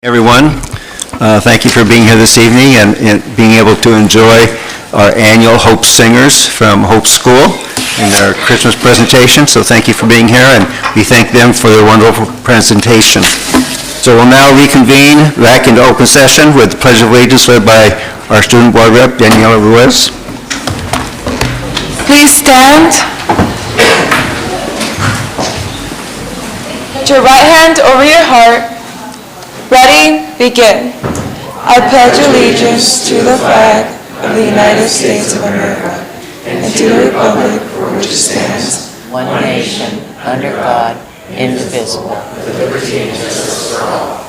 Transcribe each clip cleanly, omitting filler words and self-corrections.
Everyone, thank you for being here this evening and being able to enjoy our annual Hope Singers from Hope School in their Christmas presentation. So thank you for being here, and we thank them for their wonderful presentation. So we'll now reconvene back into open session with the Pledge of Allegiance led by our student board rep, Daniela Ruiz. Please stand. Put your right hand over your heart. Ready, begin. I pledge allegiance to the flag of the United States of America and to the republic for which it stands, one nation, under God, indivisible, with liberty and justice for all.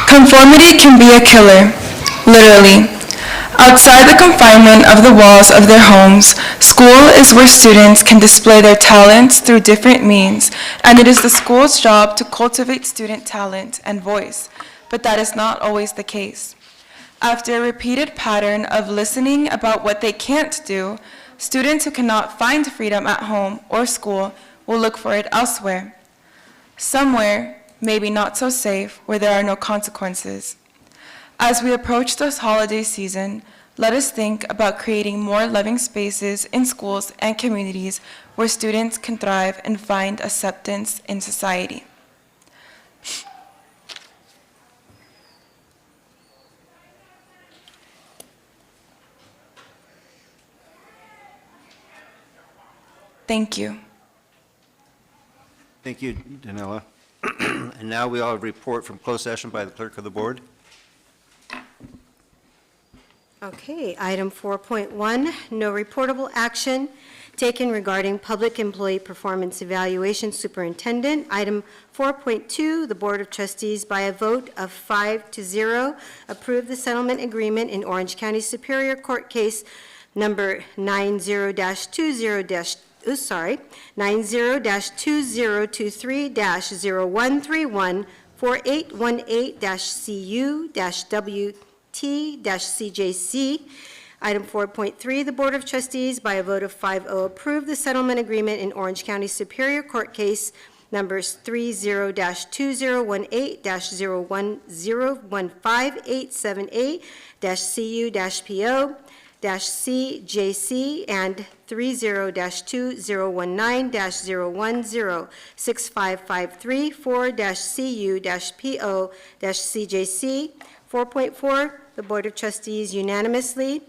Conformity can be a killer, literally. Outside the confinement of the walls of their homes, school is where students can display their talents through different means, and it is the school's job to cultivate student talent and voice, but that is not always the case. After a repeated pattern of listening about what they can't do, students who cannot find freedom at home or school will look for it elsewhere. Somewhere, maybe not so safe, where there are no consequences. As we approach this holiday season, let us think about creating more loving spaces in schools and communities where students can thrive and find acceptance in society. Thank you. Thank you, Daniela. And now we all have a report from closed session by the clerk of the board. Okay, item 4.1, no reportable action taken regarding public employee performance evaluation superintendent. Item 4.2, the Board of Trustees by a vote of 5-0 approved the settlement agreement in Orange County Superior Court case number 90-2023-0131 4818-CU-WT-CJC. Item 4.3, the Board of Trustees by a vote of 5-0 approved the settlement agreement in Orange County Superior Court case numbers 30-2018-015-878-CU-PO CJC and 30-2019-010-6553-4-CU-PO-CJC. 4.4, the Board of Trustees unanimously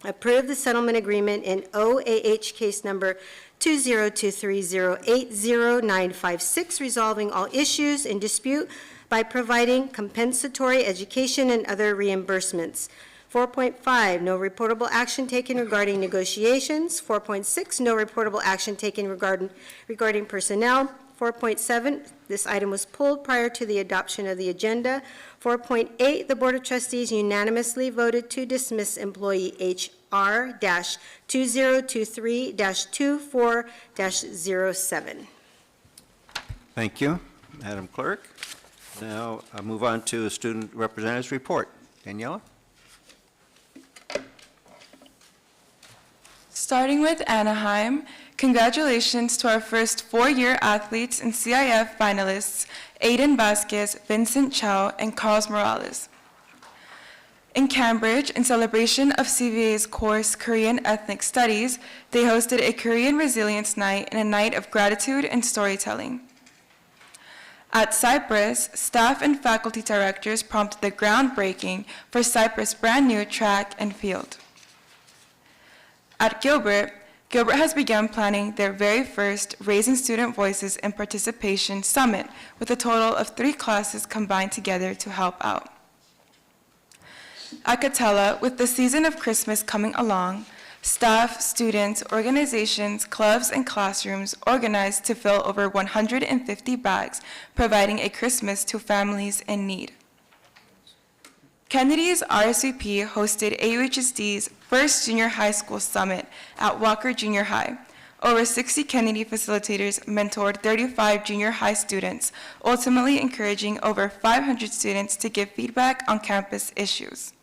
approved the settlement agreement in OAH case number 2023080-956, resolving all issues in dispute by providing compensatory education and other reimbursements. 4.5, no reportable action taken regarding negotiations. 4.6, no reportable action taken regarding personnel. 4.7, this item was pulled prior to the adoption of the agenda. 4.8, the Board of Trustees unanimously voted to dismiss employee HR-2023-24-07. Thank you, Madam Clerk. Now I'll move on to the student representative's report. Daniela? Starting with Anaheim, congratulations to our first four-year athletes and CIF finalists, Aiden Vasquez, Vincent Chow, and Carlos Morales. In Cambridge, in celebration of CVA's course Korean Ethnic Studies, they hosted a Korean Resilience Night and a night of gratitude and storytelling. At Cypress, staff and faculty directors prompted the groundbreaking for Cypress' brand new track and field. At Gilbert has begun planning their very first Raising Student Voices and Participation Summit with a total of 3 classes combined together to help out. At Catella, with the season of Christmas coming along, staff, students, organizations, clubs, and classrooms organized to fill over 150 bags, providing a Christmas to families in need. Kennedy's RSVP hosted AUHSD's first junior high school summit at Walker Junior High. Over 60 Kennedy facilitators mentored 35 junior high students, ultimately encouraging over 500 students to give feedback on campus issues.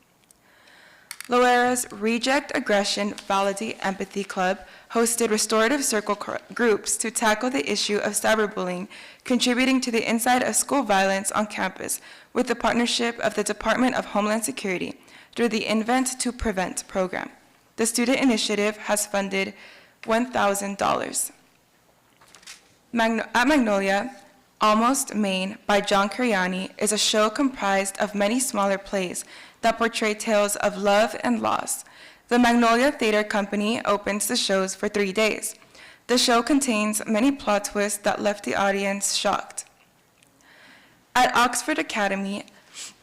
Loera's Reject Aggression, Validate Empathy Club hosted restorative circle groups to tackle the issue of cyberbullying, contributing to the Inside of School Violence on campus with the partnership of the Department of Homeland Security through the Invent to Prevent program. The student initiative has funded $1,000. At Magnolia, Almost Maine by John Cariani is a show comprised of many smaller plays that portray tales of love and loss. The Magnolia Theater Company opens the shows for 3 days. The show contains many plot twists that left the audience shocked. At Oxford Academy,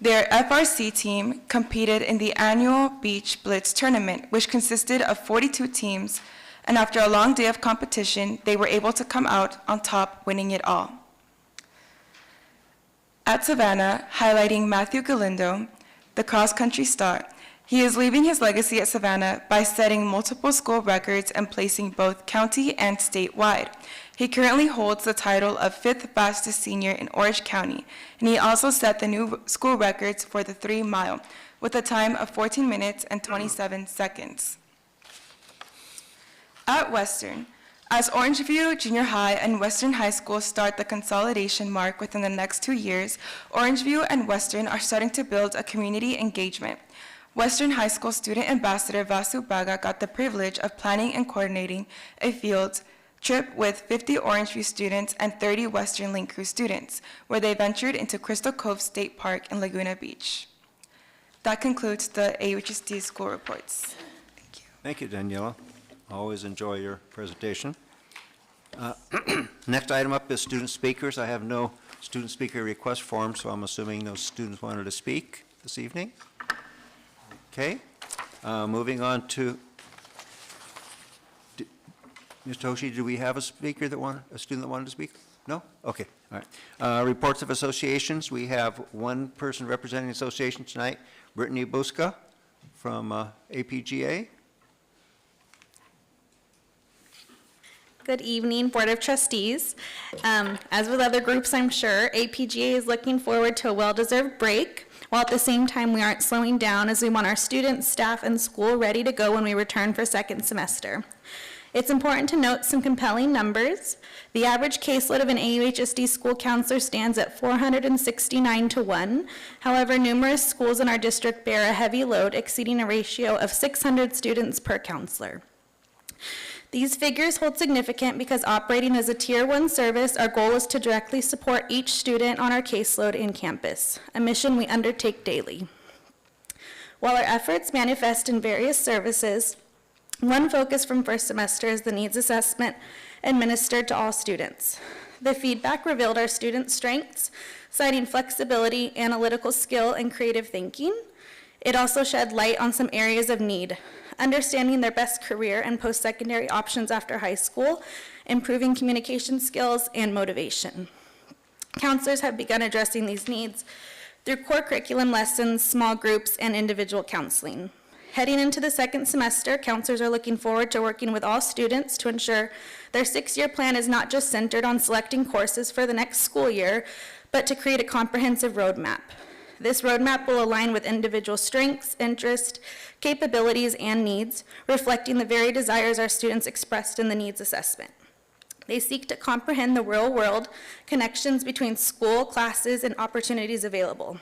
their FRC team competed in the annual Beach Blitz tournament, which consisted of 42 teams, and after a long day of competition, they were able to come out on top, winning it all. At Savannah, highlighting Matthew Galindo, the cross-country star, he is leaving his legacy at Savannah by setting multiple school records and placing both county and statewide. He currently holds the title of 5th fastest senior in Orange County, and he also set the new school records for the 3 mile with a time of 14 minutes and 27 seconds. At Western, as Orangeview Junior High and Western High School start the consolidation mark within the next 2 years, Orangeview and Western are starting to build a community engagement. Western High School student ambassador Vasu Baga got the privilege of planning and coordinating a field trip with 50 Orangeview students and 30 Western Link Crew students, where they ventured into Crystal Cove State Park in Laguna Beach. That concludes the AUHSD school reports. Thank you. Thank you, Daniela. Always enjoy your presentation. Next item up is student speakers. I have no student speaker request form, so I'm assuming no students wanted to speak this evening. Okay. Moving on to, Mr. Hoshi, do we have a student that wanted to speak? No? Okay, all right. Reports of associations. We have one person representing the association tonight, Brittany Buska from APGA. Good evening, Board of Trustees. As with other groups, I'm sure, APGA is looking forward to a well-deserved break, while at the same time we aren't slowing down as we want our students, staff, and school ready to go when we return for second semester. It's important to note some compelling numbers. The average caseload of an AUHSD school counselor stands at 469 to 1. However, numerous schools in our district bear a heavy load, exceeding a ratio of 600 students per counselor. These figures hold significance because operating as a Tier 1 service, our goal is to directly support each student on our caseload in campus, a mission we undertake daily. While our efforts manifest in various services, one focus from first semester is the needs assessment administered to all students. The feedback revealed our students' strengths, citing flexibility, analytical skill, and creative thinking. It also shed light on some areas of need, understanding their best career and post-secondary options after high school, improving communication skills, and motivation. Counselors have begun addressing these needs through core curriculum lessons, small groups, and individual counseling. Heading into the second semester, counselors are looking forward to working with all students to ensure their 6-year plan is not just centered on selecting courses for the next school year, but to create a comprehensive roadmap. This roadmap will align with individual strengths, interests, capabilities, and needs, reflecting the very desires our students expressed in the needs assessment. They seek to comprehend the real world connections between school, classes, and opportunities available.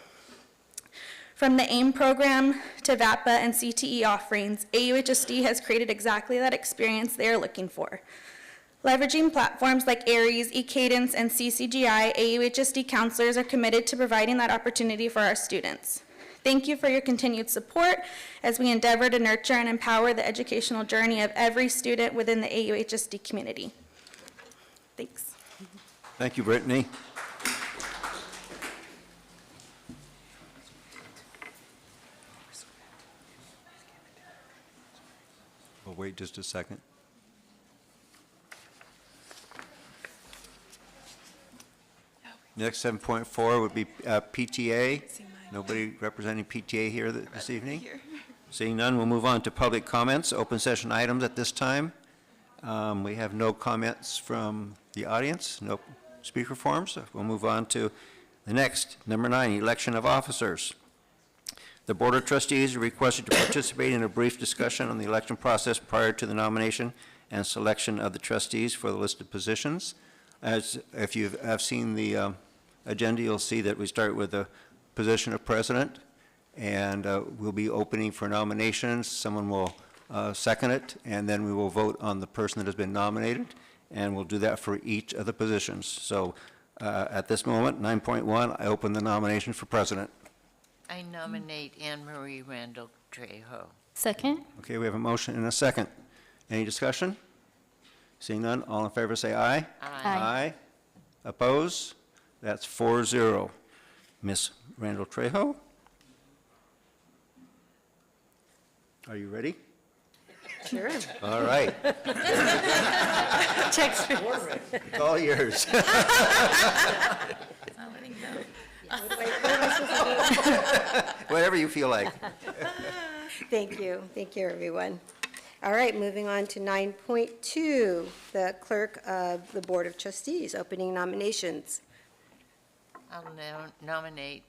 From the AIM program to VAPA and CTE offerings, AUHSD has created exactly that experience they are looking for. Leveraging platforms like Aries, eCadence, and CCGI, AUHSD counselors are committed to providing that opportunity for our students. Thank you for your continued support as we endeavor to nurture and empower the educational journey of every student within the AUHSD community. Thanks. Thank you, Brittany. We'll wait just a second. Next, 7.4 would be PTA. Nobody representing PTA here this evening? Seeing none, we'll move on to public comments, open session items at this time. We have no comments from the audience, no speaker forms. We'll move on to the next, number 9, election of officers. The Board of Trustees are requested to participate in a brief discussion on the election process prior to the nomination and selection of the trustees for the listed positions. As if you have seen the agenda, you'll see that we start with the position of president, and we'll be opening for nominations. Someone will second it, and then we will vote on the person that has been nominated, and we'll do that for each of the positions. So at this moment, 9.1, I open the nomination for president. I nominate Anne Marie Randall Trejo. Second? Okay, we have a motion and a second. Any discussion? Seeing none, all in favor say aye. Aye. Oppose? That's 4-0. Ms. Randall Trejo? Are you ready? Sure. All right. Checks. It's all yours. Whatever you feel like. Thank you. Thank you, everyone. All right, moving on to 9.2, the clerk of the Board of Trustees, opening nominations. I'll nominate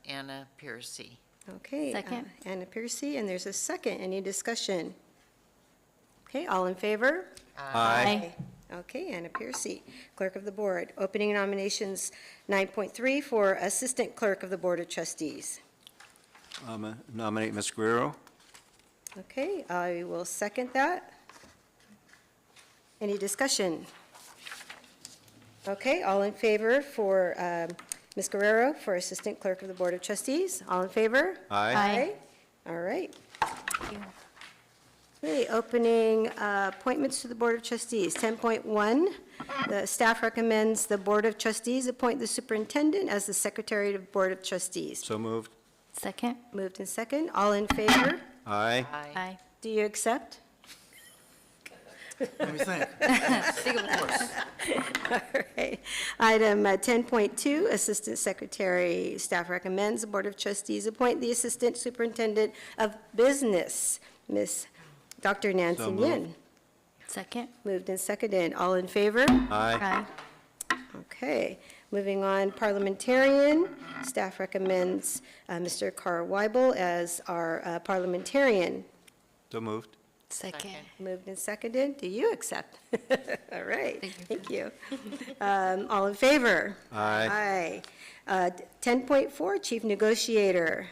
Anna Piercy. Okay. Second. Anna Piercy, and there's a second. Any discussion? Okay, all in favor? Aye. Okay, Anna Piercy, clerk of the board. Opening nominations, 9.3 for assistant clerk of the Board of Trustees. Nominate Ms. Guerrero. Okay, I will second that. Any discussion? Okay, all in favor for Ms. Guerrero for assistant clerk of the Board of Trustees? All in favor? Aye. All right. Okay, opening appointments to the Board of Trustees. 10.1, the staff recommends the Board of Trustees appoint the superintendent as the secretary of the Board of Trustees. So moved. Second? Moved and second. All in favor? Aye. Aye. Do you accept? Let me think. All right. Item 10.2, Assistant Secretary, staff recommends the Board of Trustees appoint the Assistant Superintendent of Business, Ms. Dr. Nancy So Nguyen. moved. Second? Moved and seconded. All in favor? Aye. Okay. Moving on, parliamentarian, staff recommends Mr. Carl Weibel as our parliamentarian. So moved. Second. Moved and seconded. Do you accept? All right. Thank you. All in favor? Aye. Aye. 10.4, Chief Negotiator.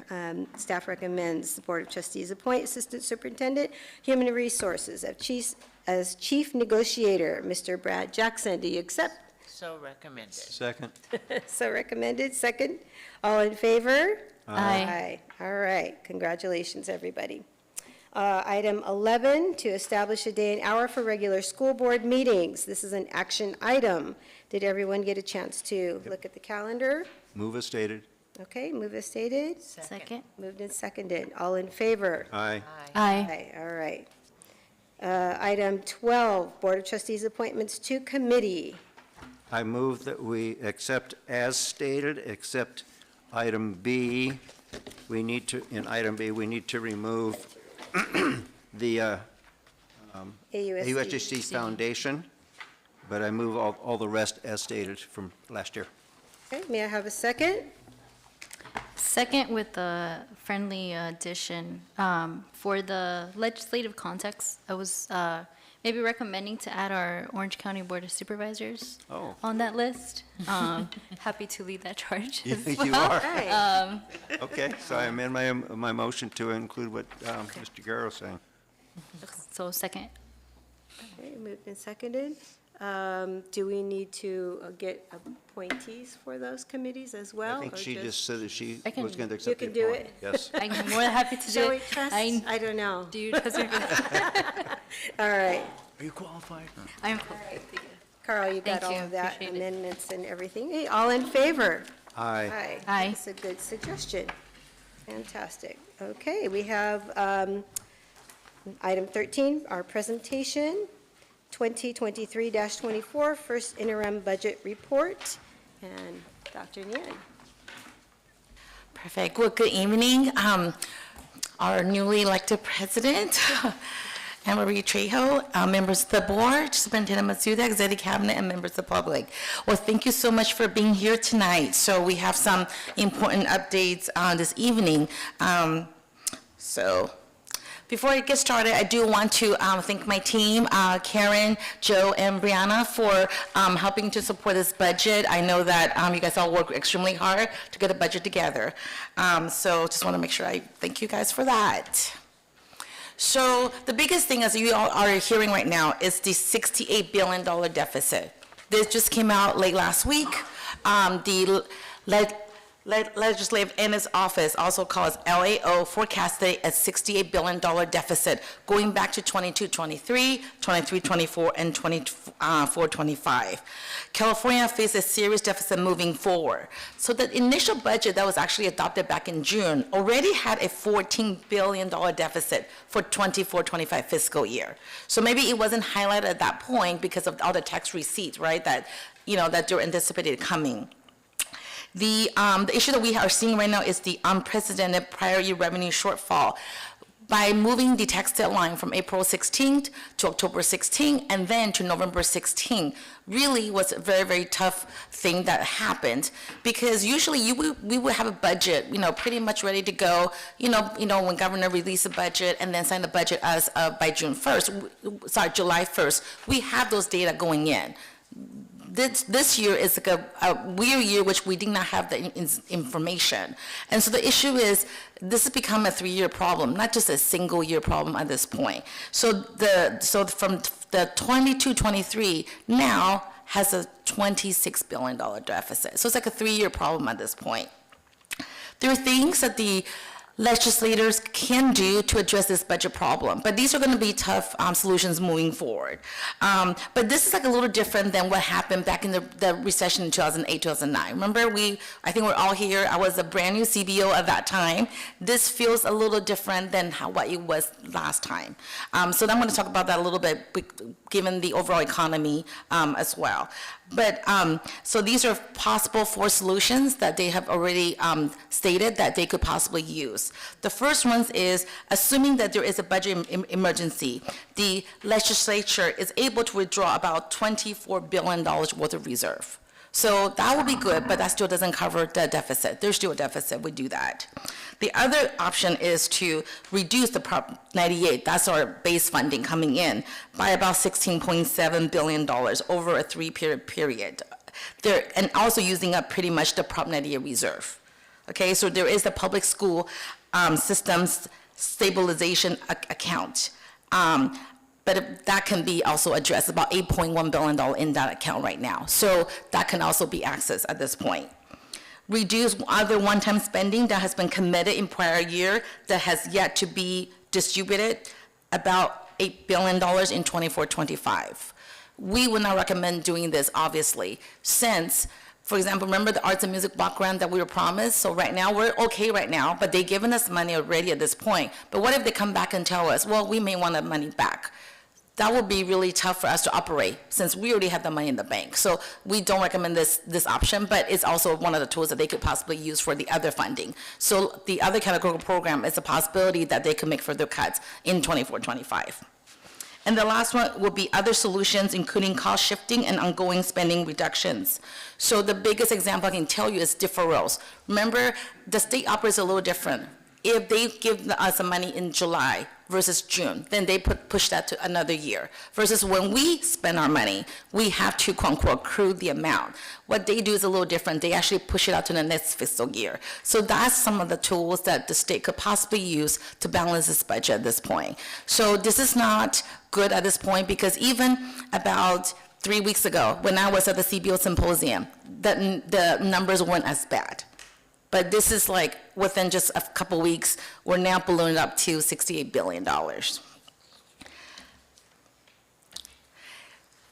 Staff recommends the Board of Trustees appoint Assistant Superintendent, Human Resources as Chief Negotiator, Mr. Brad Jackson. Do you accept? So recommended. Second. So recommended. Second. All in favor? Aye. Aye. All right. Congratulations, everybody. Item 11, to establish a day and hour for regular school board meetings. This is an action item. Did everyone get a chance to look at the calendar? Move as stated. Okay, move as stated. Second? Moved and seconded. All in favor? Aye. Aye. Aye, all right. Item 12, Board of Trustees appointments to committee. I move that we accept as stated, except item B. We need to, in item B, we need to remove the AUHSD Foundation, but I move all the rest as stated from last year. Okay, may I have a second? Second with the friendly addition. For the legislative context, I was maybe recommending to add our Orange County Board of Supervisors on that list. Happy to lead that charge as well. You are? Right. Okay, so I amend my motion to include what Mr. Guerrero is saying. So second? Okay, moved and seconded. Do we need to get appointees for those committees as well? I think or she just said that she I can- was going to You accept the can do appointment. it? Yes. I'm more than happy to do it. Shall we trust? I don't know. Do you trust me for that? All right. Are you qualified? I'm cool. Carl, you got Thank all you. of that, Appreciate it. amendments and everything. Hey, all in favor? Aye. Aye. That's a good suggestion. Fantastic. Okay, we have item 13, our presentation, 2023-24, first interim budget report. And Dr. Nguyen. Perfect. Well, good evening. Our newly elected president Anne Marie Trejo, members of the board, Superintendent Matsuda, Executive Cabinet, and members of the public. Well, thank you so much for being here tonight. So we have some important updates this evening. Before I get started, I do want to thank my team, Karen, Joe, and Brianna, for helping to support this budget. I know that you guys all work extremely hard to get a budget together. So just want to make sure I thank you guys for that. So the biggest thing, as you all are hearing right now, is the $68 billion deficit. This just came out late last week. The legislative in its office, also called LAO, forecasted a $68 billion deficit going back to 22-23, 23-24, and 24-25. California faced a serious deficit moving forward. So the initial budget that was actually adopted back in June already had a $14 billion deficit for 24-25 fiscal year. So maybe it wasn't highlighted at that point because of all the tax receipts, right, that, that they're anticipated coming. The issue that we are seeing right now is the unprecedented prior year revenue shortfall. By moving the tax deadline from April 16th to October 16th and then to November 16th, really was a very, very tough thing that happened, because usually we would have a budget, pretty much ready to go, when governor released a budget and then signed the budget as by July 1st, we have those data going in. This year is like a weird year, which we did not have the information. And so the issue is, this has become a 3-year problem, not just a single year problem at this point. So from the 22-23 now has a $26 billion deficit. So it's like a 3-year problem at this point. There are things that the legislators can do to address this budget problem, but these are going to be tough solutions moving forward. But this is like a little different than what happened back in the recession in 2008, 2009. Remember, I think we're all here. I was a brand new CBO at that time. This feels a little different than what it was last time. So I'm going to talk about that a little bit, given the overall economy as well. But so these are possible 4 solutions that they have already stated that they could possibly use. The first one is, assuming that there is a budget emergency, the legislature is able to withdraw about $24 billion worth of reserve. So that would be good, but that still doesn't cover the deficit. There's still a deficit, we do that. The other option is to reduce the Prop 98, that's our base funding coming in, by about $16.7 billion over a 3-year period. And also using up pretty much the Prop 98 reserve. Okay, so there is the public school systems stabilization account. But that can be also addressed, about $8.1 billion in that account right now. So that can also be accessed at this point. Reduce other one-time spending that has been committed in prior year that has yet to be distributed, about $8 billion in 24-25. We would not recommend doing this, obviously, since, for example, remember the arts and music block grant that we were promised? So right now, we're okay right now, but they've given us money already at this point. But what if they come back and tell us, well, we may want the money back? That would be really tough for us to operate, since we already have the money in the bank. So we don't recommend this option, but it's also one of the tools that they could possibly use for the other funding. So the other categorical program is a possibility that they could make further cuts in 24-25. And the last one will be other solutions, including cost shifting and ongoing spending reductions. So the biggest example I can tell you is deferrals. Remember, the state operates a little different. If they give us the money in July versus June, then they push that to another year. Versus when we spend our money, we have to, quote unquote, accrue the amount. What they do is a little different. They actually push it out to the next fiscal year. So that's some of the tools that the state could possibly use to balance this budget at this point. So this is not good at this point, because even about 3 weeks ago, when I was at the CBO symposium, the numbers weren't as bad. But this is like, within just a couple weeks, we're now ballooned up to $68 billion.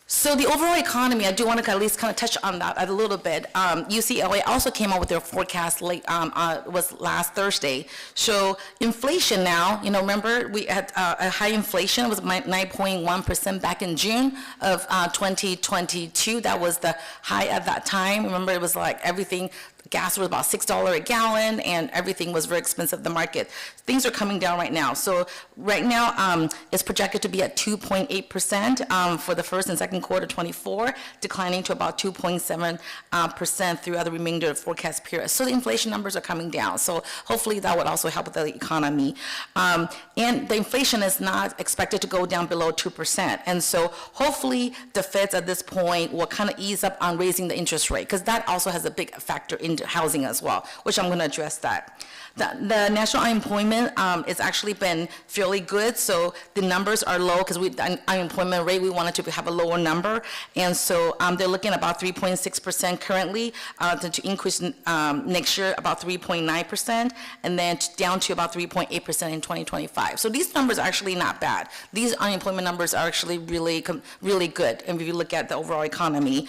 So the overall economy, I do want to at least kind of touch on that a little bit. UCLA also came out with their forecast late, was last Thursday. So inflation now, remember we had a high inflation, it was 9.1% back in June of 2022. That was the high at that time. Remember, it was like everything, gas was about $6 a gallon, and everything was very expensive at the market. Things are coming down right now. So right now, it's projected to be at 2.8% for the first and second quarter 24, declining to about 2.7% throughout the remainder of the forecast period. So the inflation numbers are coming down. So hopefully that would also help with the economy. And the inflation is not expected to go down below 2%. And so hopefully the Feds at this point will kind of ease up on raising the interest rate, because that also has a big factor into housing as well, which I'm going to address that. The national unemployment it's actually been fairly good, so the numbers are low because the unemployment rate, we wanted to have a lower number, and so they're looking at about 3.6% currently, to increase next year about 3.9%, and then down to about 3.8% in 2025. So these numbers are actually not bad. These unemployment numbers are actually really, really good, and if you look at the overall economy.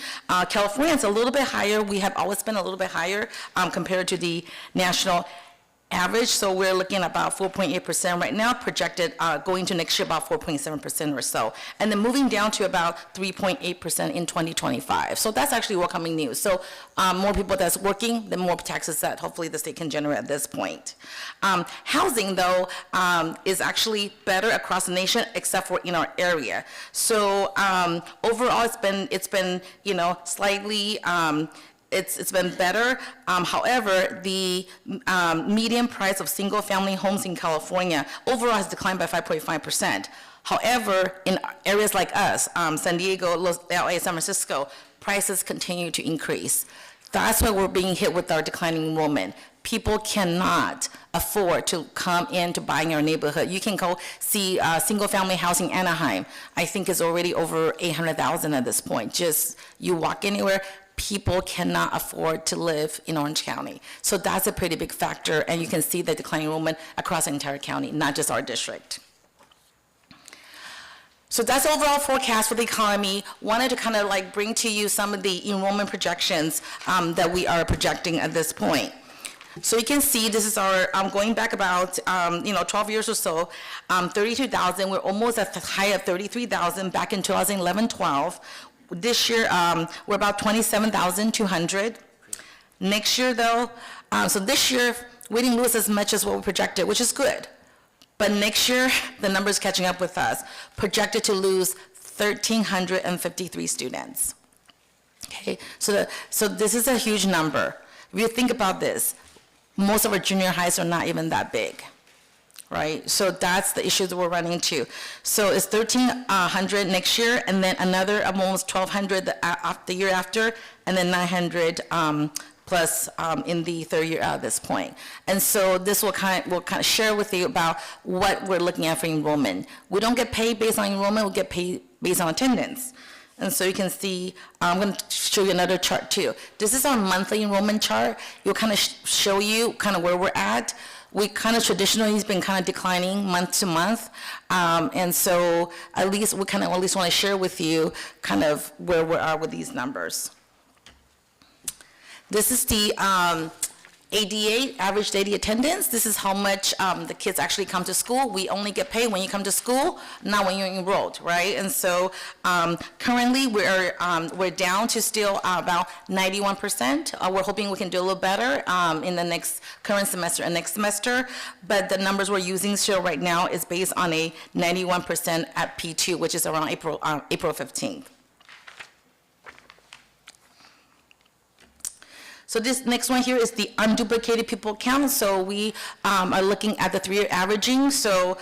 California is a little bit higher. We have always been a little bit higher compared to the national average, so we're looking at about 4.8% right now, projected going to next year about 4.7% or so, and then moving down to about 3.8% in 2025. So that's actually welcoming news. So more people that's working, the more taxes that hopefully the state can generate at this point. Housing, though, is actually better across the nation except for in our area. So overall, it's been slightly. It's been better. However, the median price of single-family homes in California overall has declined by 5.5%. However, in areas like us, San Diego, LA, San Francisco, prices continue to increase. That's why we're being hit with our declining enrollment. People cannot afford to come in to buy in our neighborhood. You can go see single-family housing in Anaheim. I think it's already over $800,000 at this point. Just you walk anywhere, people cannot afford to live in Orange County. So that's a pretty big factor, and you can see the declining enrollment across the entire county, not just our district. So that's the overall forecast for the economy. Wanted to kind of like bring to you some of the enrollment projections that we are projecting at this point. So you can see this is our, going back about, 12 years or so, 32,000. We're almost at the high of 33,000 back in 2011-12. This year, we're about 27,200. Next year, though, so this year, we didn't lose as much as what we projected, which is good. But next year, the number's catching up with us. Projected to lose 1,353 students. Okay, so this is a huge number. If you think about this, most of our junior highs are not even that big. Right, so that's the issue that we're running into. So it's 1,300 next year, and then another almost 1,200 the year after, and then 900 plus in the third year at this point. And so this will kind of share with you about what we're looking at for enrollment. We don't get paid based on enrollment; we get paid based on attendance. And so you can see, I'm going to show you another chart too. This is our monthly enrollment chart. It will kind of show you kind of where we're at. We kind of traditionally has been kind of declining month to month, and so at least we kind of at least want to share with you kind of where we are with these numbers. This is the ADA, average daily attendance. This is how much the kids actually come to school. We only get paid when you come to school, not when you're enrolled, right? And so currently we're down to still about 91%. We're hoping we can do a little better in the next current semester and next semester, but the numbers we're using still right now is based on a 91% at P2, which is around April 15th. So this next one here is the unduplicated people count. So we are looking at the 3-year averaging. So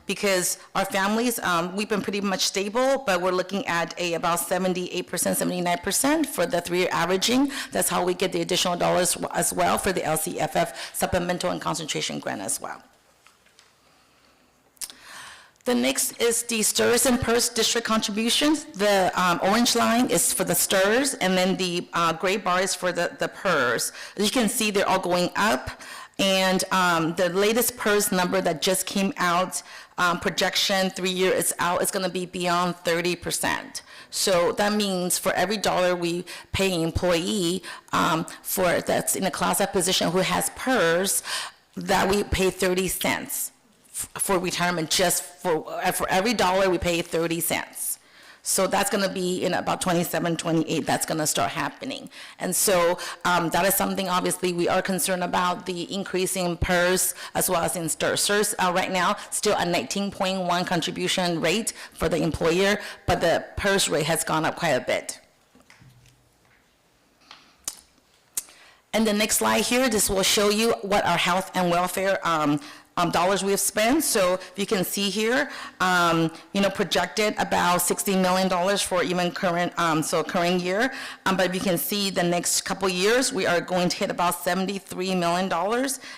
because our families, we've been pretty much stable, but we're looking at about 78%, 79% for the 3-year averaging. That's how we get the additional dollars as well for the LCFF supplemental and concentration grant as well. The next is the STRS and PERS district contributions. The orange line is for the STRS, and then the gray bar is for the PERS. As you can see, they're all going up, and the latest PERS number that just came out, projection 3 years out, is gonna be beyond 30%. So that means for every dollar we pay an employee that's in a class F position who has PERS, that we pay 30 cents. For retirement, just for every dollar we pay 30 cents. So that's going to be in about 27, 28, that's going to start happening. And so that is something, obviously, we are concerned about, the increase in PERS as well as in STIRS. STIRS right now, still a 19.1 contribution rate for the employer, but the PERS rate has gone up quite a bit. And the next slide here, this will show you what our health and welfare dollars we have spent. So you can see here, projected about $60 million for even current, current year. But you can see the next couple years, we are going to hit about $73 million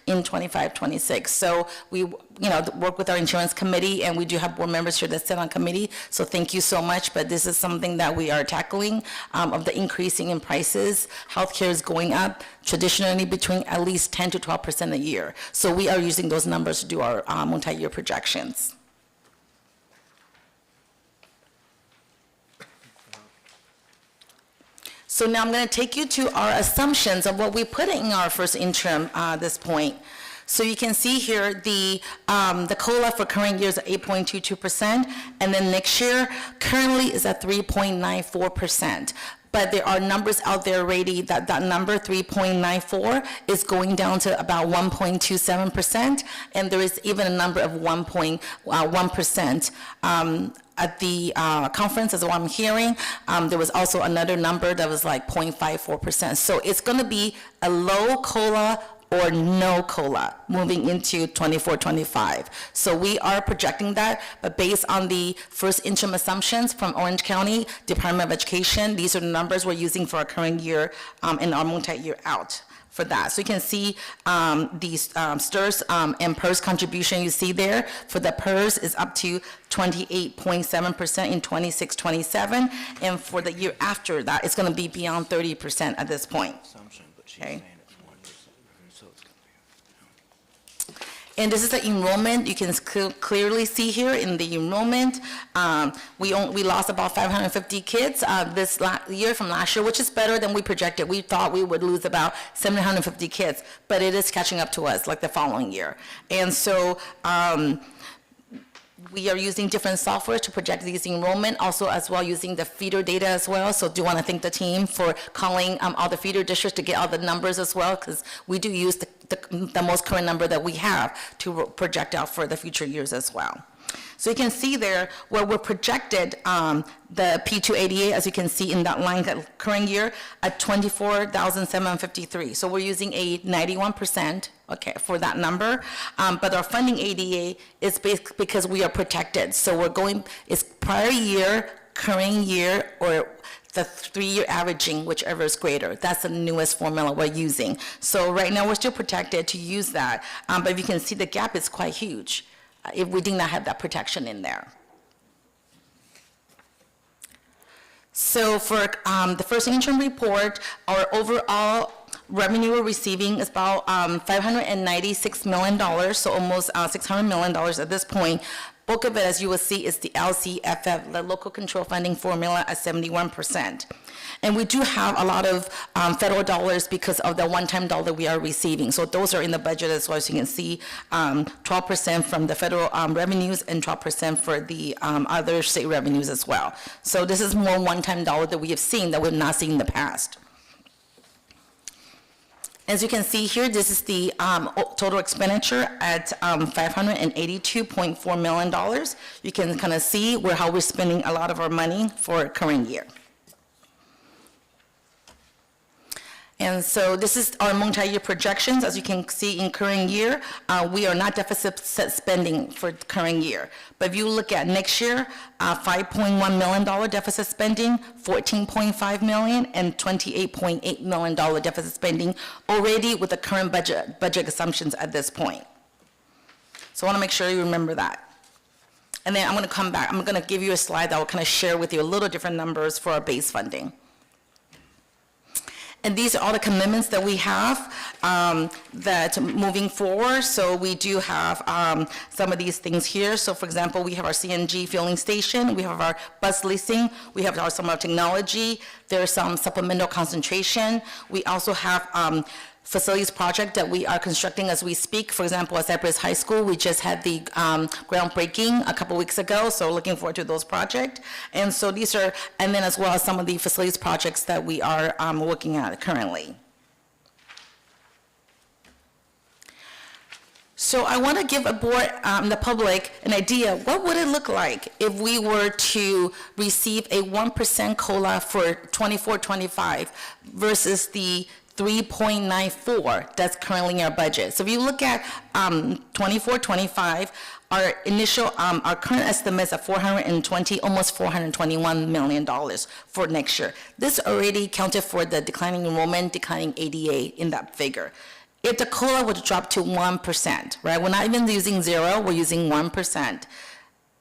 in 25-26. So we, work with our insurance committee, and we do have board members here that sit on committee. So thank you so much. But this is something that we are tackling of the increasing in prices. Healthcare is going up traditionally between at least 10 to 12% a year. So we are using those numbers to do our multi-year projections. So now I'm going to take you to our assumptions of what we put in our first interim at this point. So you can see here the COLA for current year is at 8.22%, and then next year currently is at 3.94%. But there are numbers out there already that number 3.94 is going down to about 1.27%, and there is even a number of 1% at the conference, as what I'm hearing. There was also another number that was like 0.54%. So it's going to be a low COLA or no COLA moving into 24-25. So we are projecting that, but based on the first interim assumptions from Orange County Department of Education, these are the numbers we're using for our current year and our multi-year out for that. So you can see these STIRS and PERS contribution you see there. For the PERS is up to 28.7% in 26-27, and for the year after that, it's going to be beyond 30% at this point. Okay. And this is the enrollment. You can clearly see here in the enrollment, we lost about 550 kids this year from last year, which is better than we projected. We thought we would lose about 750 kids, but it is catching up to us like the following year. And so we are using different software to project these enrollment, also as well using the feeder data as well. So do want to thank the team for calling all the feeder districts to get all the numbers as well, because we do use the most current number that we have to project out for the future years as well. So you can see there where we're projected the P288, as you can see in that line, that current year at 24,753. So we're using a 91%, okay, for that number. But our funding ADA is basically because we are protected. So we're going, it's prior year, current year, or the 3-year averaging, whichever is greater. That's the newest formula we're using. So right now we're still protected to use that. But if you can see, the gap is quite huge if we did not have that protection in there. So for the first interim report, our overall revenue we're receiving is about $596 million, so almost $600 million at this point. Bulk of it, as you will see, is the LCFF, the local control funding formula, at 71%. And we do have a lot of federal dollars because of the one-time dollar we are receiving. So those are in the budget as well. As you can see, 12% from the federal revenues and 12% for the other state revenues as well. So this is more one-time dollar that we have seen that we've not seen in the past. As you can see here, this is the total expenditure at $582.4 million. You can kind of see how we're spending a lot of our money for current year. And so this is our multi-year projections. As you can see in current year, we are not deficit spending for current year. But if you look at next year, $5.1 million deficit spending, $14.5 million, and $28.8 million deficit spending already with the current budget assumptions at this point. So I want to make sure you remember that. And then I'm going to come back. I'm going to give you a slide that will kind of share with you a little different numbers for our base funding. And these are all the commitments that we have that moving forward. So we do have some of these things here. So for example, we have our CNG fueling station, we have our bus leasing, we have some of our technology, there's some supplemental concentration. We also have facilities project that we are constructing as we speak. For example, at Cypress High School, we just had the groundbreaking a couple weeks ago, so looking forward to those projects. And so these are, and then as well as some of the facilities projects that we are working at currently. So I want to give a board, the public, an idea, what would it look like if we were to receive a 1% COLA for 24-25 versus the 3.94 that's currently in our budget. So if you look at 24-25, our initial, our current estimates are 420, almost $421 million for next year. This already accounted for the declining enrollment, declining ADA in that figure. If the COLA would drop to 1%, right? We're not even using 0, we're using 1%.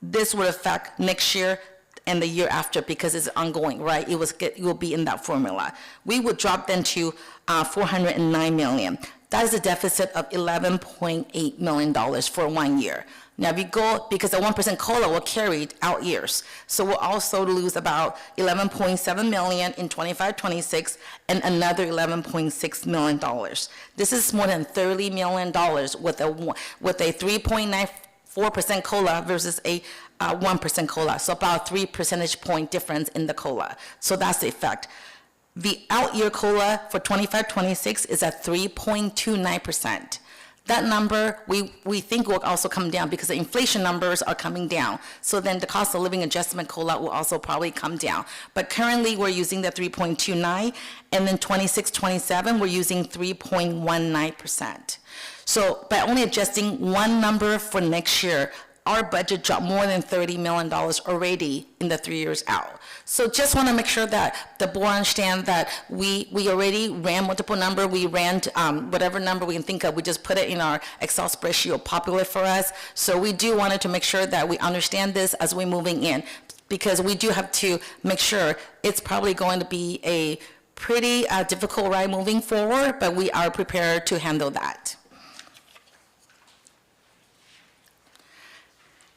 This would affect next year and the year after because it's ongoing, right? It will be in that formula. We would drop then to $409 million. That is a deficit of $11.8 million for 1 year. Now, if you go, because the 1% COLA will carry out years, so we'll also lose about $11.7 million in 25-26 and another $11.6 million. This is more than $30 million with a 3.94% COLA versus a 1% COLA, so about 3 percentage point difference in the COLA. So that's the effect. The out-year COLA for 25-26 is at 3.29%. That number, we think will also come down because the inflation numbers are coming down. So then the cost of living adjustment COLA will also probably come down. But currently, we're using the 3.29, and then 26-27, we're using 3.19%. So by only adjusting one number for next year, our budget dropped more than $30 million already in the 3 years out. So just want to make sure that the board understand that we already ran multiple number. We ran whatever number we can think of. We just put it in our Excel spreadsheet, popular for us. So we do wanted to make sure that we understand this as we're moving in, because we do have to make sure it's probably going to be a pretty difficult ride moving forward, but we are prepared to handle that.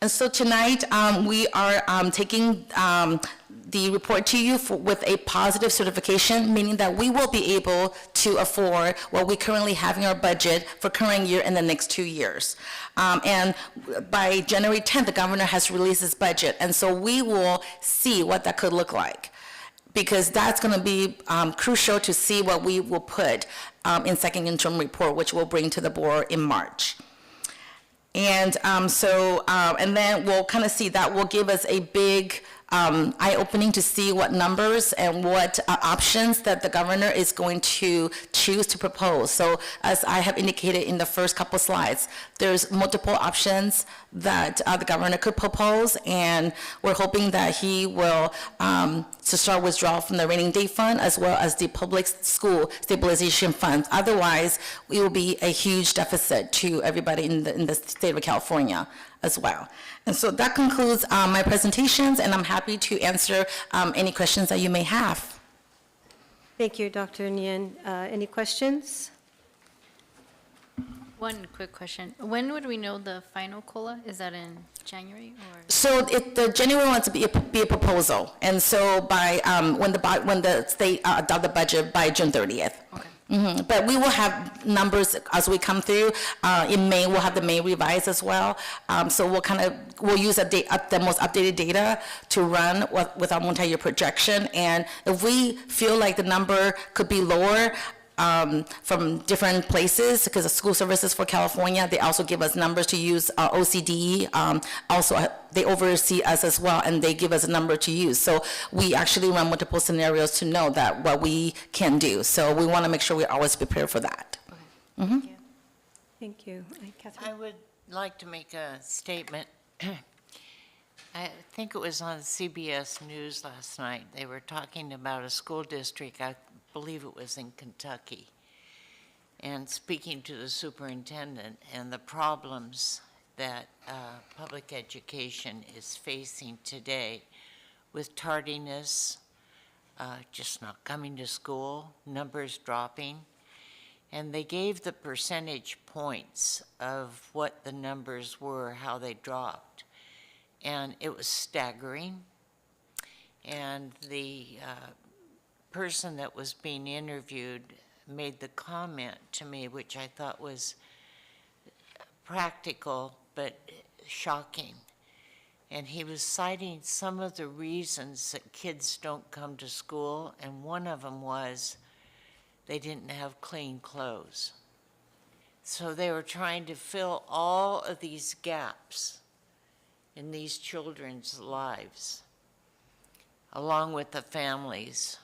And so tonight, we are taking the report to you with a positive certification, meaning that we will be able to afford what we currently have in our budget for current year and the next 2 years. And by January 10th, the governor has released his budget, and so we will see what that could look like, because that's going to be crucial to see what we will put in second interim report, which we'll bring to the board in March. And and then we'll kind of see that will give us a big eye-opening to see what numbers and what options that the governor is going to choose to propose. So as I have indicated in the first couple slides, there's multiple options that the governor could propose, and we're hoping that he will to start withdrawal from the rainy day fund as well as the public school stabilization funds. Otherwise, it will be a huge deficit to everybody in the state of California as well. And so that concludes my presentations, and I'm happy to answer any questions that you may have. Thank you, Dr. Nguyen. Any questions? One quick question. When would we know the final COLA? Is that in January or? So the January wants to be a proposal, and so by when the state adopt the budget by June 30th. Okay. Mm-hmm. But we will have numbers as we come through. In May, we'll have the May revised as well. So we'll use the most updated data to run with our multi-year projection. And if we feel like the number could be lower from different places, because the School Services for California, they also give us numbers to use. OCDE also, they oversee us as well, and they give us a number to use. So we actually run multiple scenarios to know that what we can do. So we want to make sure we're always prepared for that. Okay. Mm-hmm. Thank you. Catherine? I would like to make a statement. I think it was on CBS News last night. They were talking about a school district, I believe it was in Kentucky, and speaking to the superintendent and the problems that public education is facing today with tardiness, just not coming to school, numbers dropping. And they gave the percentage points of what the numbers were, how they dropped. And it was staggering. And the person that was being interviewed made the comment to me, which I thought was practical but shocking. And he was citing some of the reasons that kids don't come to school, and one of them was they didn't have clean clothes. So they were trying to fill all of these gaps in these children's lives, along with the families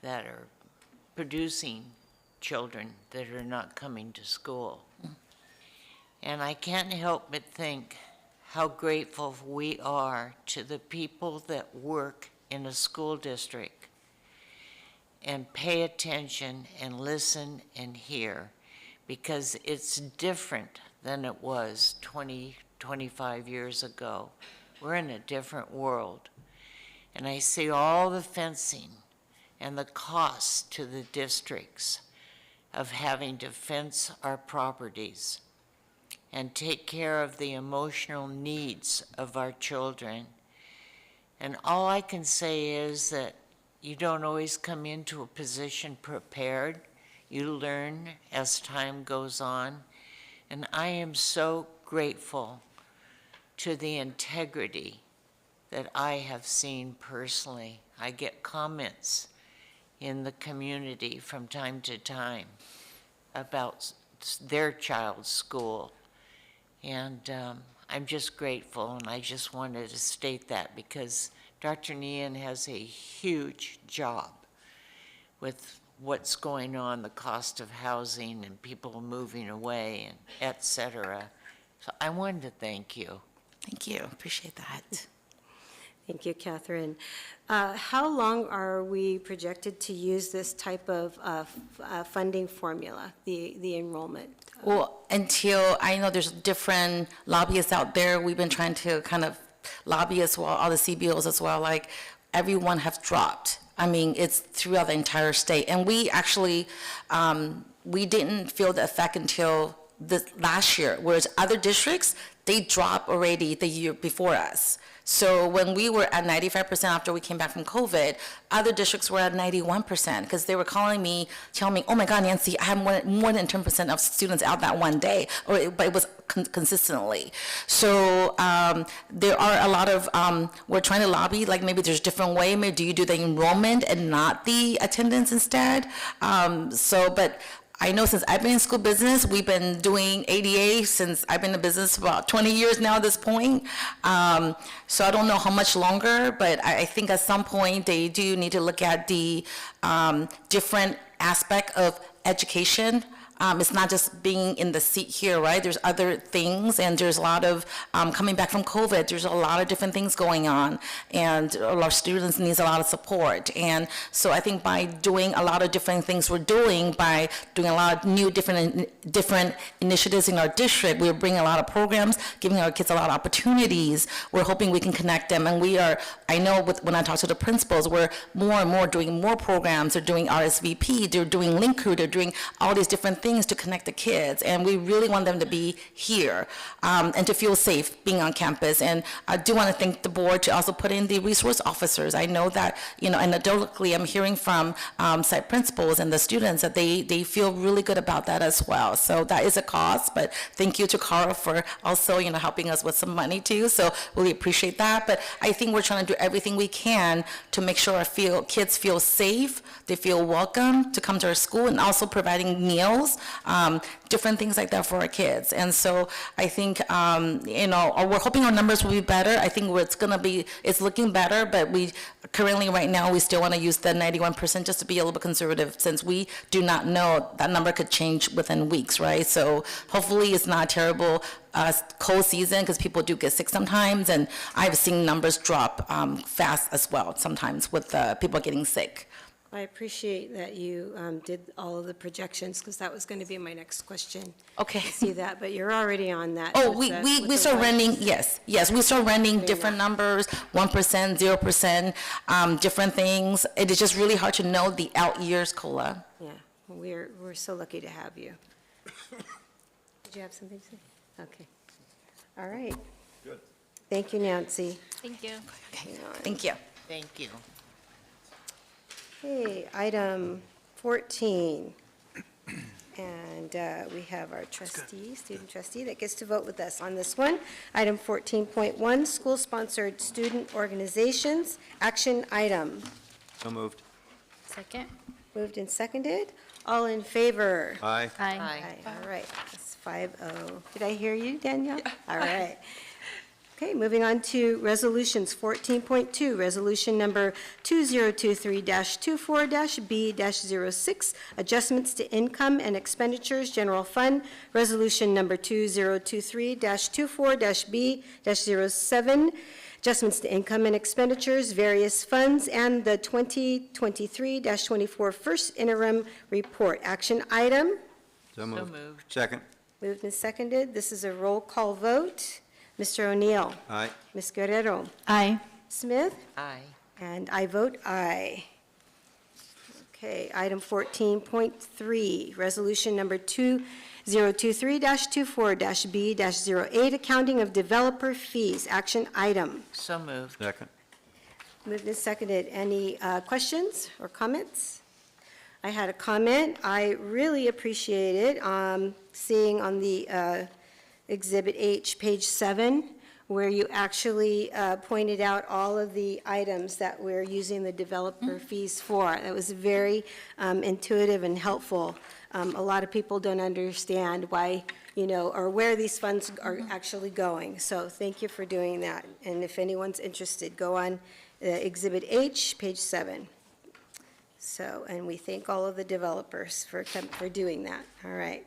that are producing children that are not coming to school. And I can't help but think how grateful we are to the people that work in a school district and pay attention and listen and hear, because it's different than it was 20, 25 years ago. We're in a different world. And I see all the fencing and the costs to the districts of having to fence our properties and take care of the emotional needs of our children. And all I can say is that you don't always come into a position prepared. You learn as time goes on. And I am so grateful to the integrity that I have seen personally. I get comments in the community from time to time about their child's school. And I'm just grateful, and I just wanted to state that because Dr. Nian has a huge job with what's going on, the cost of housing and people moving away and et cetera. So I wanted to thank you. Thank you, appreciate that. Thank you, Catherine. How long are we projected to use this type of funding formula, the enrollment? Well, until, I know there's different lobbyists out there, we've been trying to kind of lobby as well, all the CBOs as well, like everyone have dropped. I mean, it's throughout the entire state. And we actually, we didn't feel the effect until this last year, whereas other districts, they dropped already the year before us. So when we were at 95% after we came back from COVID, other districts were at 91% because they were calling me, telling me, oh my God, Nancy, I have more than 10% of students out that one day, but it was consistently. So there are a lot of, we're trying to lobby, like maybe there's a different way, maybe do you do the enrollment and not the attendance instead? But I know since I've been in school business, we've been doing ADA since I've been in business for about 20 years now at this point. So I don't know how much longer, but I think at some point they do need to look at the different aspect of education. It's not just being in the seat here, right? There's other things, and there's a lot of, coming back from COVID, there's a lot of different things going on, and our students needs a lot of support. And so I think by doing a lot of different things we're doing, by doing a lot of new different initiatives in our district, we're bringing a lot of programs, giving our kids a lot of opportunities. We're hoping we can connect them, and we are, I know when I talk to the principals, we're more and more doing more programs. They're doing RSVP, they're doing Link Crew, they're doing all these different things to connect the kids, and we really want them to be here and to feel safe being on campus. And I do want to thank the board to also put in the resource officers. I know that, you know, anecdotally, I'm hearing from site principals and the students that they feel really good about that as well. So that is a cost, but thank you to Carl for also, you know, helping us with some money too. So really appreciate that. But I think we're trying to do everything we can to make sure our kids feel safe, they feel welcome to come to our school, and also providing meals, different things like that for our kids. And so I think, you know, we're hoping our numbers will be better. I think it's looking better, but we currently right now, we still want to use the 91% just to be a little bit conservative, since we do not know that number could change within weeks, right? So hopefully it's not a terrible cold season, because people do get sick sometimes, and I've seen numbers drop fast as well sometimes with people getting sick. I appreciate that you did all of the projections, because that was going to be my next question. Okay. To see that, but you're already on that. Oh, with we the start ones. running, yes, we start running Very different nice. numbers, 1%, 0%, different things. It is just really hard to know the out years COLA. Yeah, we're so lucky to have you. Did you have something to say? Okay. All right. Good. Thank you, Nancy. Thank you. Thank you. Thank you. Okay, item 14, And we have our trustee, student trustee, that gets to vote with us on this one. Item 14.1, school-sponsored student organizations, action item. So moved. Second? Moved and seconded. All in favor? Aye. Aye. Aye. All right, that's 5-0. Did I hear you, Danielle? All right. Okay, moving on to resolutions. 14.2, resolution number 2023-24-B-06, adjustments to income and expenditures, general fund. Resolution number 2023-24-B-07, adjustments to income and expenditures, various funds, and the 2023-24 first interim report. Action item. So So moved. moved. Second. Moved and seconded. This is a roll call vote. Mr. O'Neill. Aye. Ms. Guerrero. Aye. Smith. Aye. And I vote aye. Okay, item 14.3, resolution number 2023-24-B-08, accounting of developer fees. Action item. So moved. Second. Moved and seconded. Any questions or comments? I had a comment. I really appreciated seeing on the Exhibit H, page 7, where you actually pointed out all of the items that we're using the developer fees for. That was very intuitive and helpful. A lot of people don't understand why, or where these funds are actually going. So thank you for doing that. And if anyone's interested, go on Exhibit H, page 7. So, and we thank all of the developers for doing that. All right.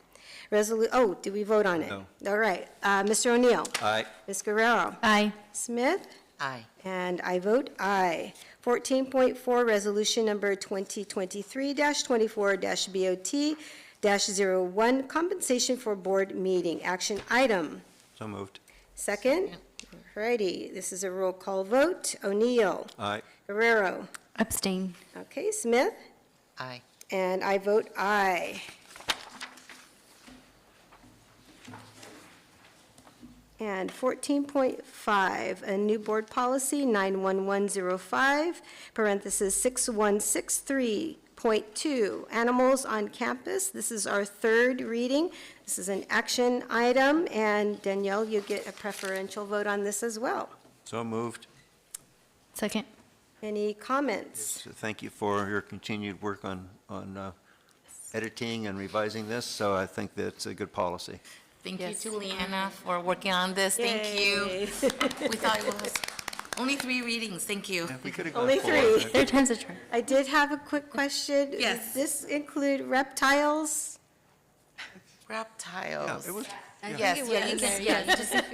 Do we vote on it? No. All right. Mr. O'Neill? Aye. Ms. Guerrero? Aye. Smith? Aye. And I vote aye. 14.4, resolution number 2023-24-BOT-01, compensation for board meeting. Action item. So moved. Second? All righty. This is a roll call vote. O'Neill? Aye. Guerrero? Abstain. Okay, Smith? Aye. And I vote aye. And 14.5, a new board policy, 91105, parentheses 6163.2, animals on campus. This is our third reading. This is an action item, and Danielle, you get a preferential vote on this as well. So moved. Second? Any comments? So thank you for your continued work on editing and revising this, so I think that's a good policy. Thank you Yes. to Leanna for working on this. Thank you. Yay. We thought it was only 3 readings. Thank you. We could have gone Only 4. 3. Third time's a charm. I did have a quick question. Yes. Does this include reptiles? Reptiles. Yeah, it was, Yes,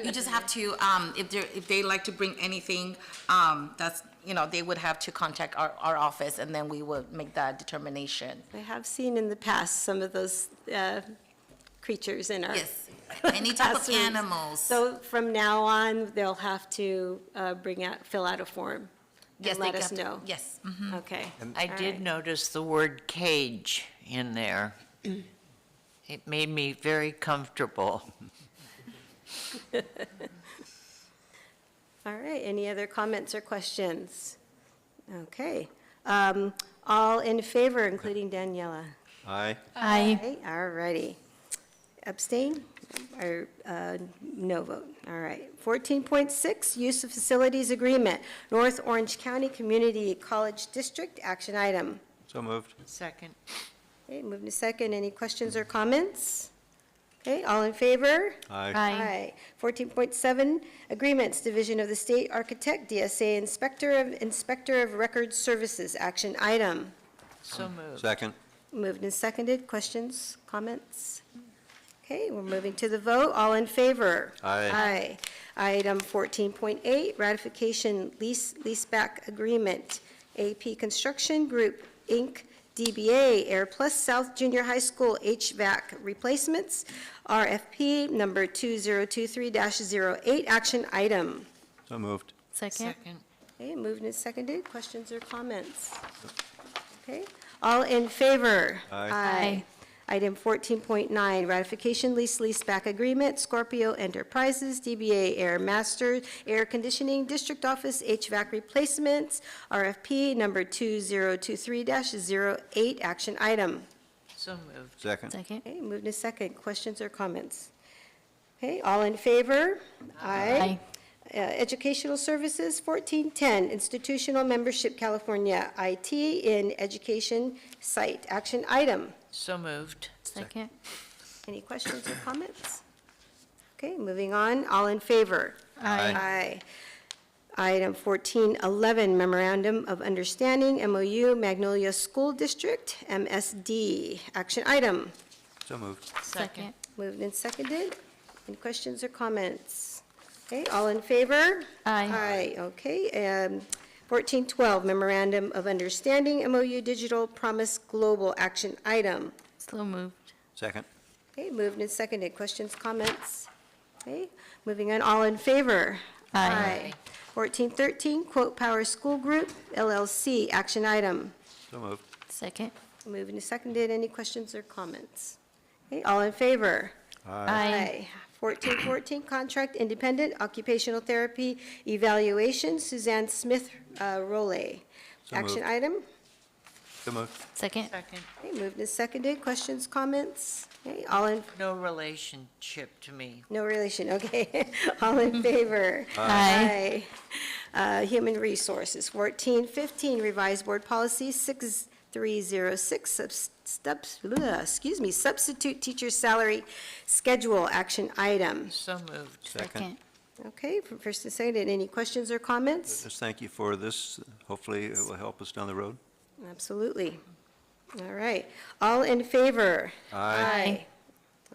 you just have to, if they like to bring anything, they would have to contact our office, and then we would make that determination. I have seen in the past some of those creatures in our. Yes, any type of classrooms. animals. So from now on, they'll have to fill out a form Yes, and they let us have to- know. Yes. Okay. I All did right. notice the word cage in there. It made me very comfortable. All right, any other comments or questions? Okay. All in favor, including Daniela? aye. Aye. Okay, all righty. Abstain or no vote? All right. 14.6, use of facilities agreement, North Orange County Community College District, action item. So moved. Second. Okay, moving to second. Any questions or comments? Okay, all in favor? Aye. Aye. 14.7, agreements, Division of the State Architect, DSA Inspector of Record Services, action item. So moved. Second. Moved and seconded. Questions, comments? Okay, we're moving to the vote. All in favor? Aye. Aye. Item 14.8, ratification leaseback agreement, AP Construction Group, Inc., DBA, Air Plus South Junior High School HVAC replacements, RFP number 2023-08, action item. So moved. Second? Second. Okay, moved and seconded. Questions or comments? Okay, all in favor? Aye. Aye. Item 14.9, ratification leaseback agreement, Scorpio Enterprises, DBA Air Master Air Conditioning District Office HVAC replacements, RFP number 2023-08, action item. So moved. Second. Second. Okay, moved in second. Questions or comments? Okay, all in favor? Aye. Educational Services, 1410, Institutional Membership California, IT in Education Site. Action item. So moved. Second. Any questions or comments? Okay, moving on. All in favor? Aye. Aye. Item 1411, Memorandum of Understanding, MOU, Magnolia School District, MSD. Action item. So moved. Second. Moved and seconded. Any questions or comments? Okay, all in favor? Aye. Aye, okay. 1412, Memorandum of Understanding, MOU Digital Promise Global. Action item. So moved. Second. Okay, moved and seconded. Questions, comments? Okay, moving on. All in favor? Aye. 1413, Quote Power School Group, LLC. Action item. So moved. Second. Moved and seconded. Any questions or comments? Okay, all in favor? Aye. 1414, Contract Independent Occupational Therapy Evaluation, Suzanne Smith Role. So Action moved. item. So moved. Second. Second. Okay, moved and seconded. Questions, comments? Okay, all in, No relationship to me. no relation, okay. All in favor? Aye. Aye. Human Resources, 1415, Revised Board Policy 6306, Substitute Teacher Salary Schedule. Action item. So moved. Second. Okay, from first and second, any questions or comments? Just thank you for this. Hopefully, it will help us down the road. Absolutely. All right. All in favor? Aye.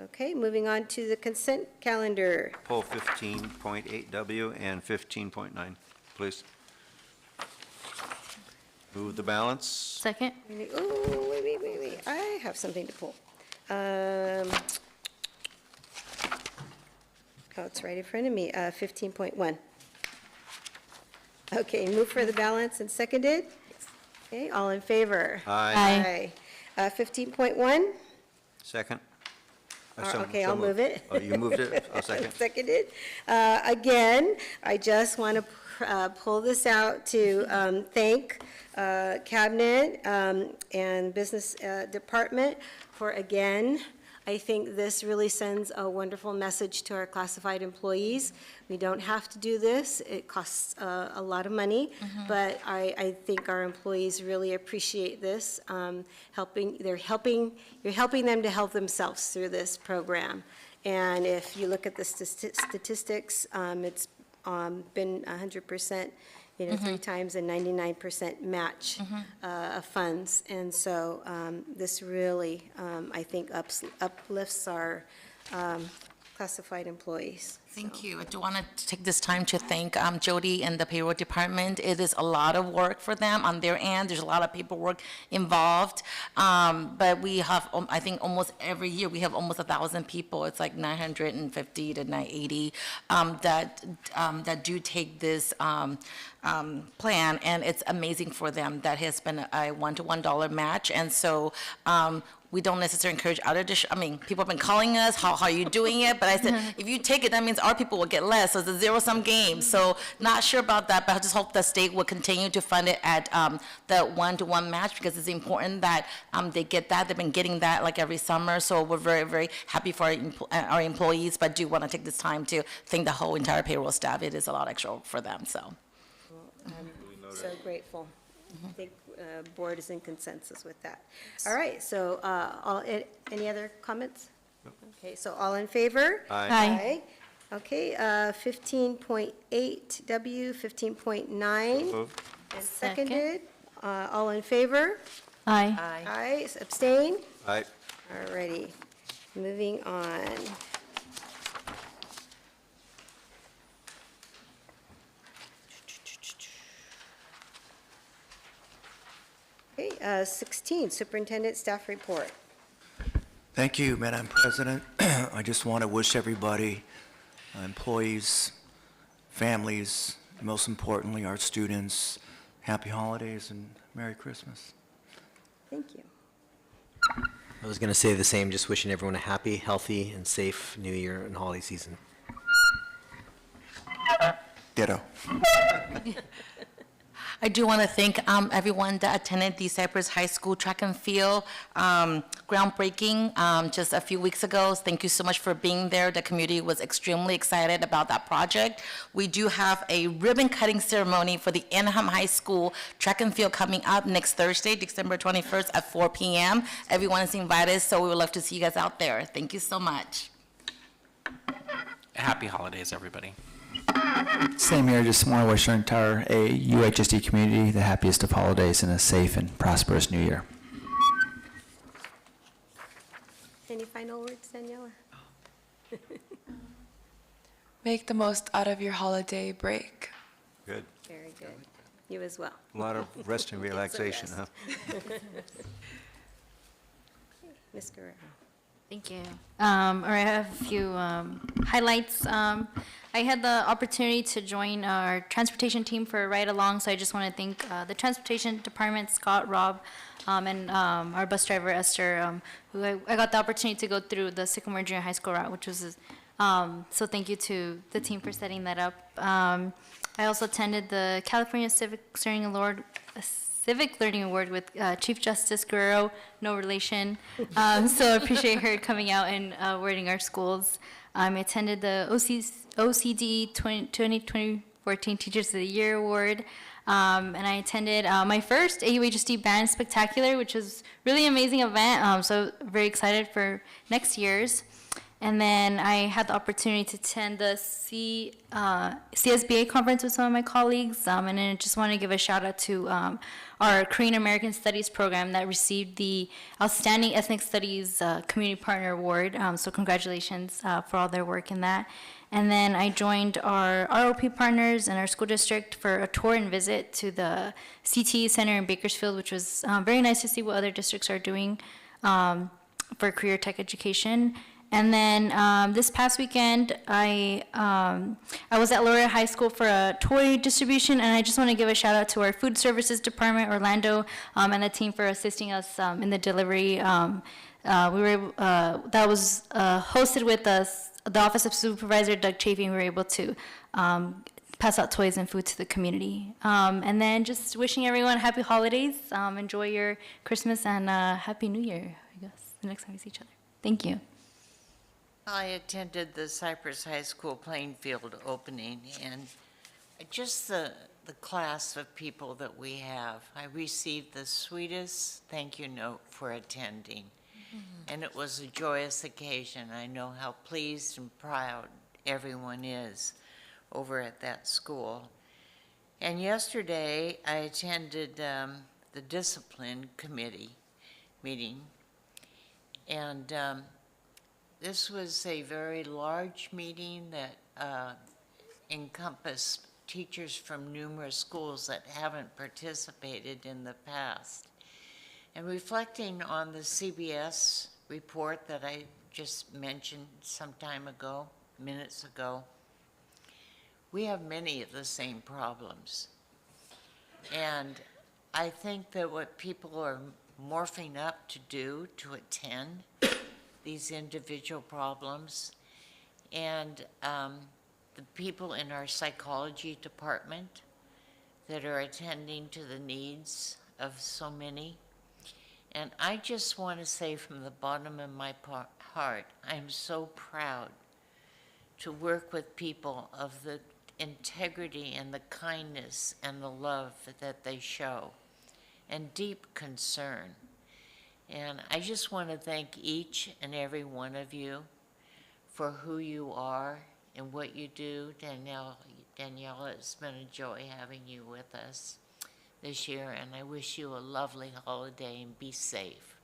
Okay, moving on to the consent calendar. Pull 15.8W and 15.9, please. Move the balance. Second. Oh, wait. I have something to pull. Oh, it's right in front of me. 15.1. Okay, move for the balance and seconded. Okay, all in favor? Aye. Aye. 15.1? Second. Okay, I'll move it. Oh, you moved it? I'll second. Seconded. Again, I just want to pull this out to thank Cabinet and Business Department for, again, I think this really sends a wonderful message to our classified employees. We don't have to do this. It costs a lot of money, but I think our employees really appreciate this. You're helping them to help themselves through this program. And if you look at the statistics, it's been 100%, 3 times and 99% match of funds. And so this really, I think, uplifts our classified employees. Thank you. I do want to take this time to thank Jody and the payroll department. It is a lot of work for them on their end. There's a lot of paperwork involved. But we have, I think almost every year, we have almost 1,000 people. It's like 950 to 980 that do take this plan, and it's amazing for them. That has been a $1-to-$1 match. And so we don't necessarily encourage other people have been calling us, how are you doing it? But I said, if you take it, that means our people will get less, so it's a zero-sum game. So not sure about that, but I just hope the state will continue to fund it at the 1-to-1 match, because it's important that they get that. They've been getting that like every summer, so we're very, very happy for our employees, but do want to take this time to thank the whole entire payroll staff. It is a lot extra for them, so. I'm so grateful. I think board is in consensus with that. All right, so any other comments? Okay, so all in favor? Aye. Okay, 15.8W, 15.9, Moved. and seconded. All in favor? Aye. Aye. Aye, abstain? Aye. All righty, moving on. Okay, 16, Superintendent Staff Report. Thank you, Madam President. I just want to wish everybody, employees, families, most importantly, our students, happy holidays and Merry Christmas. Thank you. I was going to say the same, just wishing everyone a happy, healthy, and safe New Year and holiday season. Ditto. I do want to thank everyone that attended the Cypress High School track and field groundbreaking just a few weeks ago. Thank you so much for being there. The community was extremely excited about that project. We do have a ribbon cutting ceremony for the Anaheim High School track and field coming up next Thursday, December 21st at 4 p.m. Everyone is invited, so we would love to see you guys out there. Thank you so much. Happy holidays, everybody. Same here, just want to wish our entire AUHSD community the happiest of holidays and a safe and prosperous new year. Any final words, Daniela? Make the most out of your holiday break. Good. Very good. You as well. A lot of rest and relaxation, huh? Ms. Guerrero. Thank you. All right, I have a few highlights. I had the opportunity to join our transportation team for a ride-along, so I just want to thank the transportation department, Scott, Rob, and our bus driver, Esther, who I got the opportunity to go through the Sycamore Junior High School route, which was, so thank you to the team for setting that up. I also attended the California Civic Learning Award with Chief Justice Guerrero, no relation. So I appreciate her coming out and awarding our schools. I attended the OCD 2014 Teachers of the Year Award. And I attended my first AUHSD Band Spectacular, which was really amazing event. So very excited for next year's. And then I had the opportunity to attend the CSBA conference with some of my colleagues. And then I just want to give a shout out to our Korean American Studies program that received the Outstanding Ethnic Studies Community Partner Award. So congratulations for all their work in that. And then I joined our ROP partners and our school district for a tour and visit to the CTE Center in Bakersfield, which was very nice to see what other districts are doing for career tech education. And then this past weekend, I was at Laurel High School for a toy distribution, and I just want to give a shout out to our food services department, Orlando, and the team for assisting us in the delivery. That was hosted with us, the Office of Supervisor Doug Chafee, and we were able to pass out toys and food to the community. And then just wishing everyone happy holidays, enjoy your Christmas, and Happy New Year, I guess, the next time we see each other. Thank you. I attended the Cypress High School playing field opening, and just the class of people that we have. I received the sweetest thank you note for attending, and it was a joyous occasion. I know how pleased and proud everyone is over at that school. And yesterday, I attended the discipline committee meeting, and this was a very large meeting that encompassed teachers from numerous schools that haven't participated in the past. And reflecting on the CBS report that I just mentioned some time ago, minutes ago, we have many of the same problems. And I think that what people are morphing up to do to attend these individual problems, and the people in our psychology department that are attending to the needs of so many. And I just want to say from the bottom of my heart, I'm so proud to work with people of the integrity and the kindness and the love that they show, and deep concern. And I just want to thank each and every one of you for who you are and what you do. Daniela, it's been a joy having you with us this year, and I wish you a lovely holiday and be safe.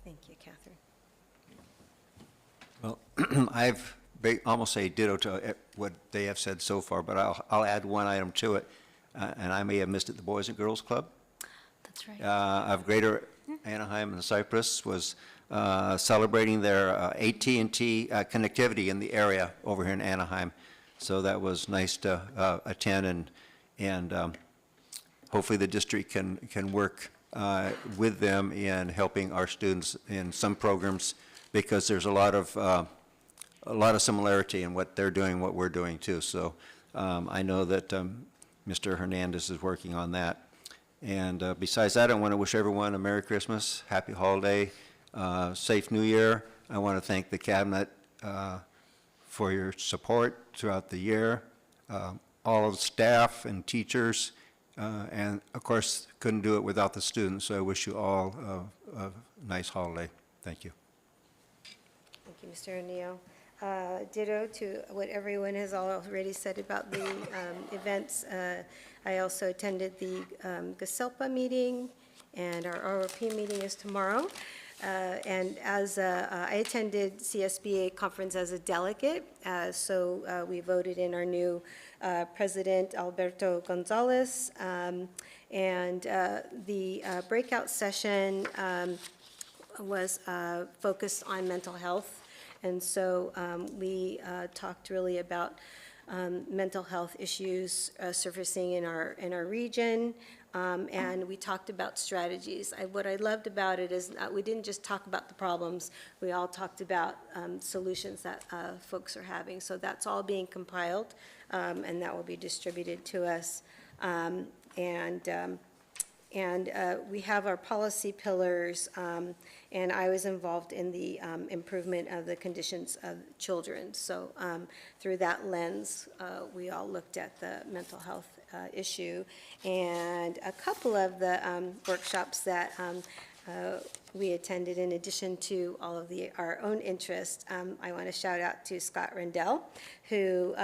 Thank you, Catherine. Well, I've almost say ditto to what they have said so far, but I'll add one item to it, and I may have missed it. The Boys and Girls Club That's right. of Greater Anaheim and Cypress was celebrating their AT&T connectivity in the area over here in Anaheim. So that was nice to attend, and hopefully the district can work with them in helping our students in some programs, because there's a lot of similarity in what they're doing, what we're doing too. So I know that Mr. Hernandez is working on that. And besides that, I want to wish everyone a Merry Christmas, Happy Holiday, safe New Year. I want to thank the Cabinet for your support throughout the year, all of the staff and teachers, and of course, couldn't do it without the students, so I wish you all a nice holiday. Thank you. Thank you, Mr. O'Neill. Ditto to what everyone has already said about the events. I also attended the GASELPA meeting, and our ROP meeting is tomorrow. And as I attended CSBA conference as a delegate, so we voted in our new president, Alberto Gonzalez, and the breakout session was focused on mental health. And so we talked really about mental health issues surfacing in our region, and we talked about strategies. What I loved about it is we didn't just talk about the problems, we all talked about solutions that folks are having. So that's all being compiled, and that will be distributed to us. And we have our policy pillars, and I was involved in the improvement of the conditions of children. So through that lens, we all looked at the mental health issue. And a couple of the workshops that we attended, in addition to all of our own interests, I want to shout out to Scott Rendell, who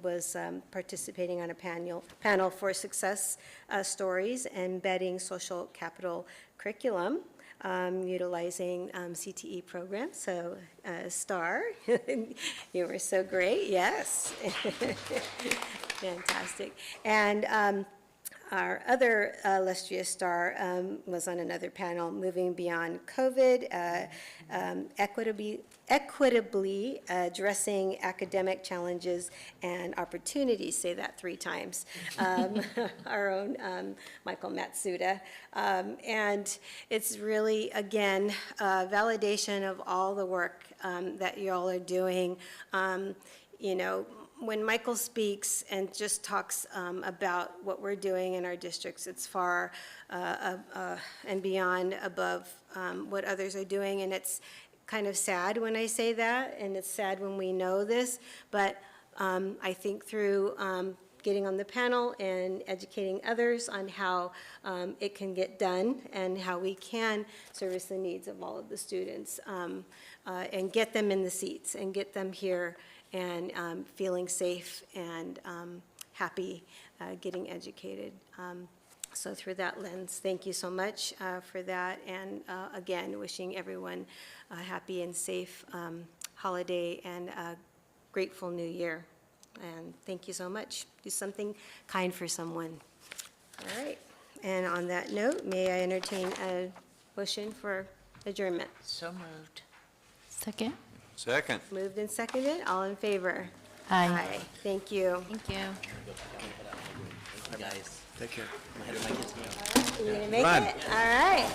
was participating on a panel for success stories, embedding social capital curriculum, utilizing CTE programs. So, Star, you were so great, yes. Fantastic. And our other illustrious star was on another panel, Moving Beyond COVID, equitably addressing academic challenges and opportunities, say that 3 times, our own Michael Matsuda. And it's really, again, validation of all the work that you all are doing. You know, when Michael speaks and just talks about what we're doing in our districts, it's far and beyond above what others are doing, and it's kind of sad when I say that, and it's sad when we know this, but I think through getting on the panel and educating others on how it can get done and how we can service the needs of all of the students and get them in the seats and get them here and feeling safe and happy getting educated. So through that lens, thank you so much for that. And again, wishing everyone a happy and safe holiday and a grateful new year. And thank you so much. Do something kind for someone. All right. And on that note, may I entertain a motion for adjournment? So moved. Second? Second. Moved and seconded. All in favor? Aye. Thank you. Thank you. Guys, Take care. I'm ahead of my kids now. You gonna make it? All right.